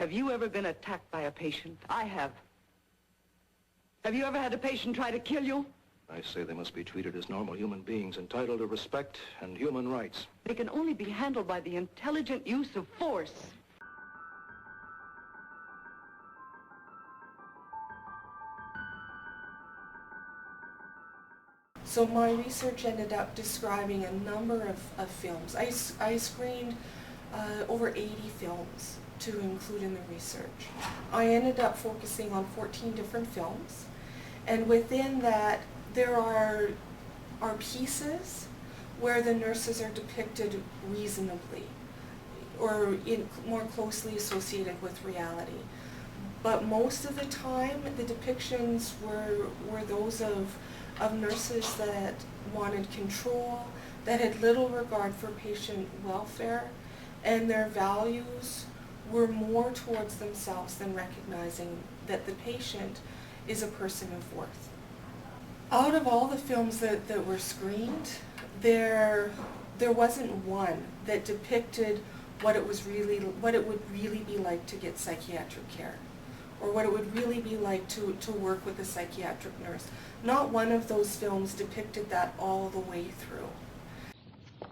Have you ever been attacked by a patient? I have. Have you ever had a patient try to kill you? I say they must be treated as normal human beings, entitled to respect and human rights. They can only be handled by the intelligent use of force. So my research ended up describing a number of films. I screened over 80 films to include in the research. I ended up focusing on 14 different films, and within that there are pieces where the nurses are depicted reasonably or more closely associated with reality. But most of the time the depictions were those of nurses that wanted control, that had little regard for patient welfare, and their values were more towards themselves than recognizing that the patient is a person of worth. Out of all the films that were screened, there wasn't one that depicted what it would really be like to get psychiatric care, or what it would really be like to work with a psychiatric nurse. Not one of those films depicted that all the way through.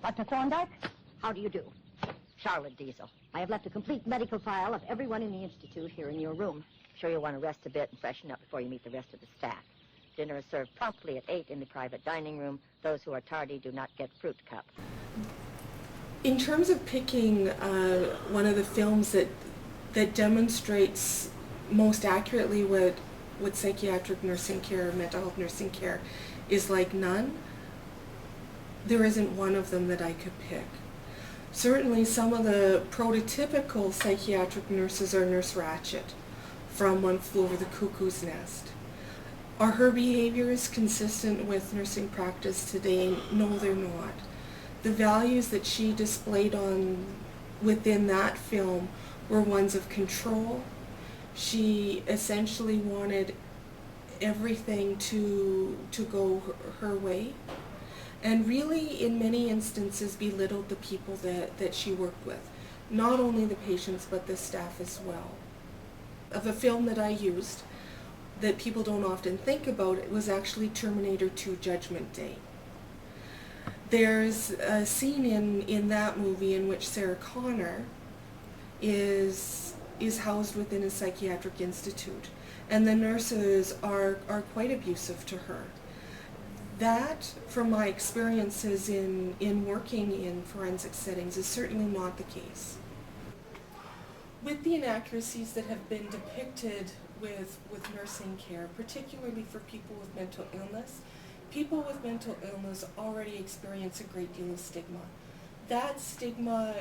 Dr. Thorndyke, how do you do? Charlotte Diesel. I have left a complete medical file of everyone in the Institute here in your room. Sure you'll want to rest a bit and freshen up before you meet the rest of the staff. Dinner is served promptly at 8 in the private dining room. Those who are tardy do not get fruit cup. In terms of picking one of the films that demonstrates most accurately what psychiatric nursing care, mental health nursing care is like none, there isn't one of them that I could pick. Certainly some of the prototypical psychiatric nurses are Nurse Ratched from One Flew Over the Cuckoo's Nest. Are her behaviors consistent with nursing practice today? No, they're not. The values that she displayed within that film were ones of control. She essentially wanted everything to go her way, and really in many instances belittled the people that she worked with. Not only the patients, but the staff as well. Of a film that I used that people don't often think about, it was actually Terminator 2 Judgment Day. There's a scene in that movie in which Sarah Connor is housed within a psychiatric institute, and the nurses are quite abusive to her. That, from my experiences in working in forensic settings, is certainly not the case. With the inaccuracies that have been depicted with nursing care, particularly for people with mental illness, people with mental illness already experience a great deal of stigma. That stigma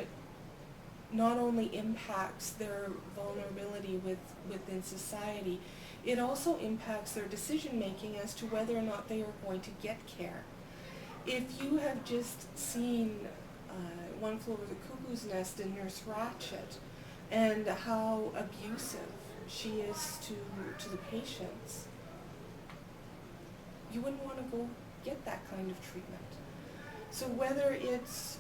not only impacts their vulnerability within society, it also impacts their decision making as to whether or not they are going to get care. If you have just seen One Flew Over the Cuckoo's Nest and Nurse Ratched and how abusive she is to the patients, you wouldn't want to go get that kind of treatment. So whether it's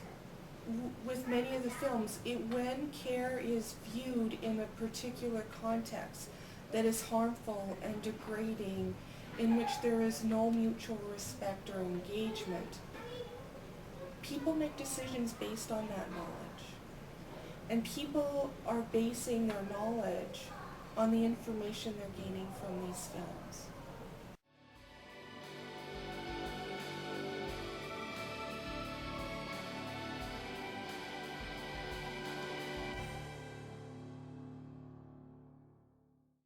with many of the films, when care is viewed in a particular context that is harmful and degrading, in which there is no mutual respect or engagement, people make decisions based on that knowledge. And people are basing their knowledge on the information they're gaining from these films.